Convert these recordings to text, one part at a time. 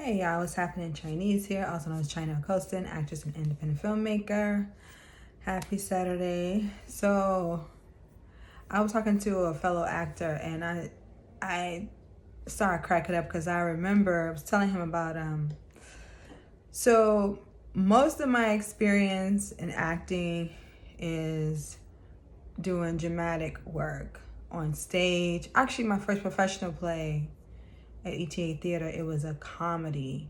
Hey y'all, what's happening? Chinese here, also known as China Coastin, actress and independent filmmaker. Happy Saturday. So I was talking to a fellow actor and I started cracking up because I remember I was telling him about so most of my experience in acting is doing dramatic work on stage. Actually, my first professional play at ETA Theater, it was a comedy.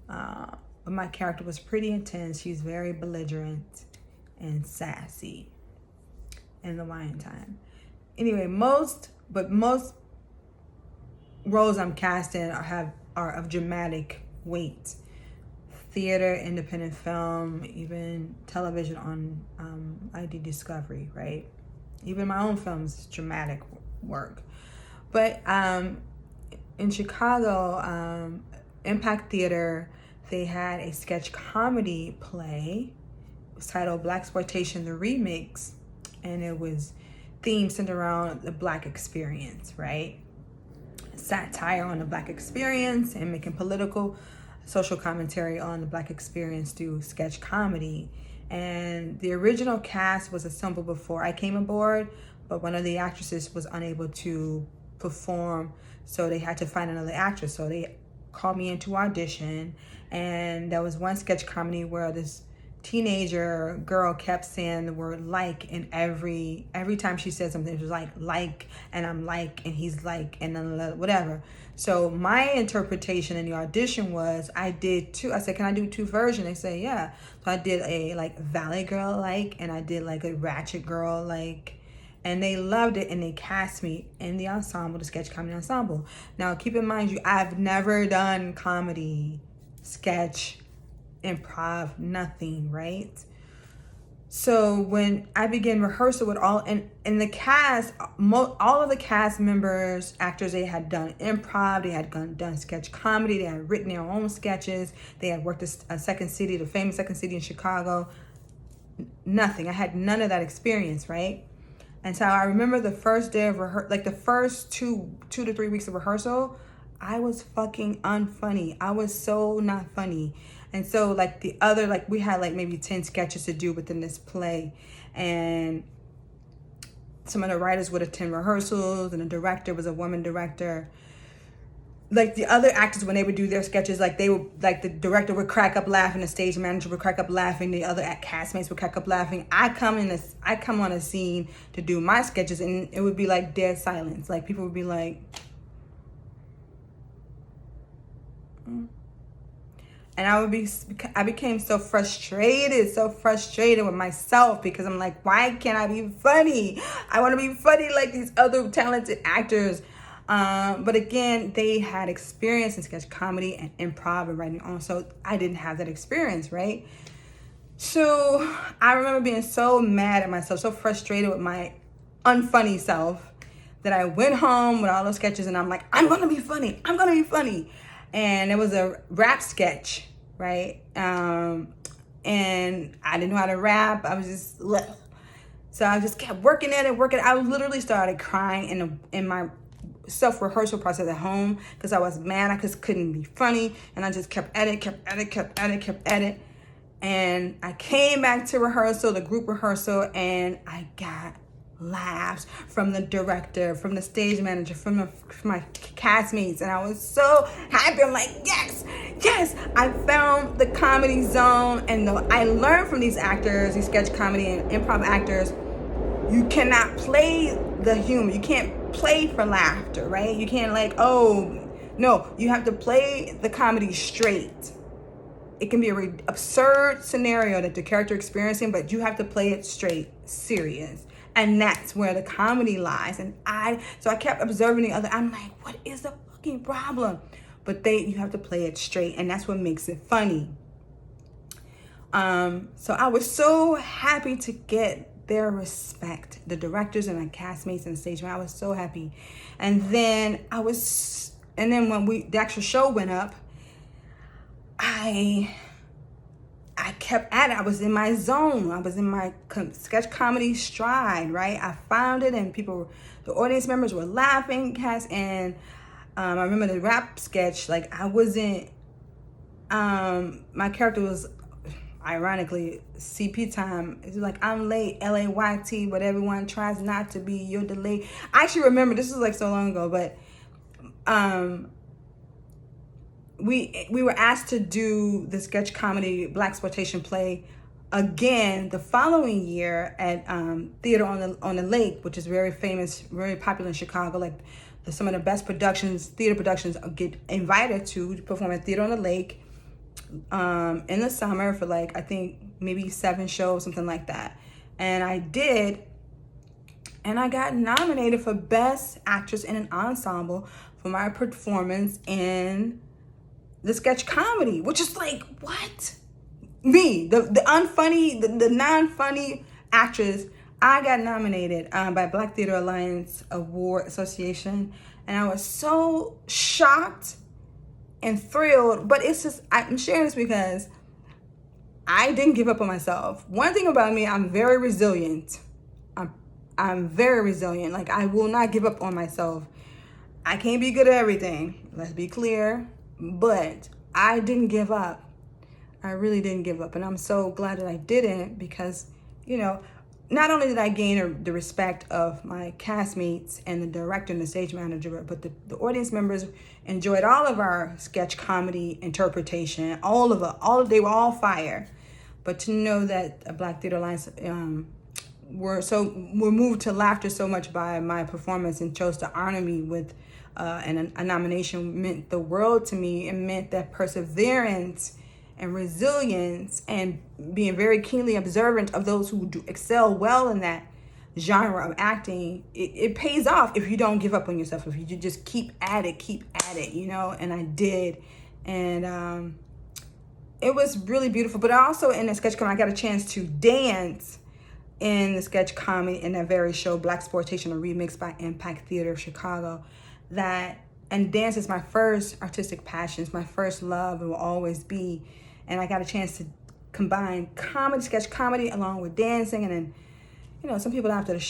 But my character was pretty intense. She's very belligerent and sassy in the lion time. Anyway, most roles I'm cast in are of dramatic weight. Theater, independent film, even television on ID Discovery, right? Even my own films, dramatic work. But in Chicago, Impact Theater, they had a sketch comedy play. It was titled Blaxploitation: The Remix, and it was themed centered around the Black experience, right? Satire on the Black experience and making political, social commentary on the Black experience through sketch comedy. And the original cast was assembled before I came aboard, but one of the actresses was unable to perform, so they had to find another actress. So they called me into audition, and there was one sketch comedy where this teenager girl kept saying the word like, and every time she said something, it was like, and I'm like, and he's like, and then whatever. So my interpretation in the audition was I said, can I do two versions? They say, yeah. So I did a like Valley Girl like, and I did like a Ratchet Girl like, and they loved it, and they cast me in the ensemble, the sketch comedy ensemble. Now, keep in mind, I've never done comedy, sketch, improv, nothing, right? So when I began rehearsal with all the cast, all of the cast members, actors, they had done improv, they had done sketch comedy, they had written their own sketches, they had worked a Second City, the famous Second City in Chicago. Nothing. I had none of that experience, right? And so I remember the first day of rehearsal, like the first two to 3 weeks of rehearsal, I was fucking unfunny. I was so not funny. And so like we had like maybe 10 sketches to do within this play. And some of the writers would attend rehearsals, and the director was a woman director. Like the other actors, when they would do their sketches, like the director would crack up laughing, the stage manager would crack up laughing, the other castmates would crack up laughing. I come on a scene to do my sketches, and it would be like dead silence. Like people would be like, and I became so frustrated with myself, because I'm like, why can't I be funny? I want to be funny like these other talented actors. But again, they had experience in sketch comedy and improv and writing on, so I didn't have that experience, right? So I remember being so mad at myself, so frustrated with my unfunny self, that I went home with all those sketches, and I'm like, I'm gonna be funny. And it was a rap sketch, right? And I didn't know how to rap. I was just, so I just kept working at it. I literally started crying in my self-rehearsal process at home, because I was mad. I just couldn't be funny, and I just kept at it. And I came back to rehearsal, the group rehearsal, and I got laughs from the director, from the stage manager, from my castmates, and I was so happy. I'm like, yes, I found the comedy zone. And I learned from these actors, these sketch comedy and improv actors, you cannot play the humor. You can't play for laughter, right? You can't you have to play the comedy straight. It can be an absurd scenario that the character experiencing, but you have to play it straight, serious. And that's where the comedy lies. And so I kept observing the other. I'm like, what is the fucking problem? But you have to play it straight, and that's what makes it funny. So I was so happy to get their respect, the directors and my castmates and the stage man. I was so happy. And then when the actual show went up, I kept at it. I was in my zone. I was in my sketch comedy stride, right? I found it, and the audience members were laughing, and I remember the rap sketch, like I wasn't my character was ironically CP time. It's like, I'm late, LAYT, but everyone tries not to be, you're delayed. I actually remember, this was like so long ago, but we were asked to do the sketch comedy blaxploitation play again the following year at Theater on the Lake, which is very famous, very popular in Chicago. Like some of the best theater productions get invited to perform at Theater on the Lake in the summer for like, I think maybe 7 shows, something like that. And I did, and I got nominated for Best Actress in an Ensemble for my performance in the sketch comedy, which is like, what? Me, the unfunny, the non-funny actress, I got nominated by Black Theater Alliance Award Association, and I was so shocked and thrilled. But it's just, I'm sharing this because I didn't give up on myself. One thing about me, I'm very resilient. I'm very resilient. Like, I will not give up on myself. I can't be good at everything, let's be clear, but I didn't give up. I really didn't give up, and I'm so glad that I didn't, because, you know, not only did I gain the respect of my castmates and the director and the stage manager, but the audience members enjoyed all of our sketch comedy interpretation. They were all fire. But to know that a Black Theater Alliance were moved to laughter so much by my performance and chose to honor me with a nomination meant the world to me. It meant that perseverance and resilience and being very keenly observant of those who do excel well in that genre of acting, it pays off if you don't give up on yourself, if you just keep at it, you know. And I did, and it was really beautiful. But also in the sketch comedy, I got a chance to dance in the sketch comedy in that very show, Blaxploitation, a remix by Impact Theater of Chicago. And dance is my first artistic passion. It's my first love. It will always be. And I got a chance to combine sketch comedy along with dancing. And then, you know, some people after the show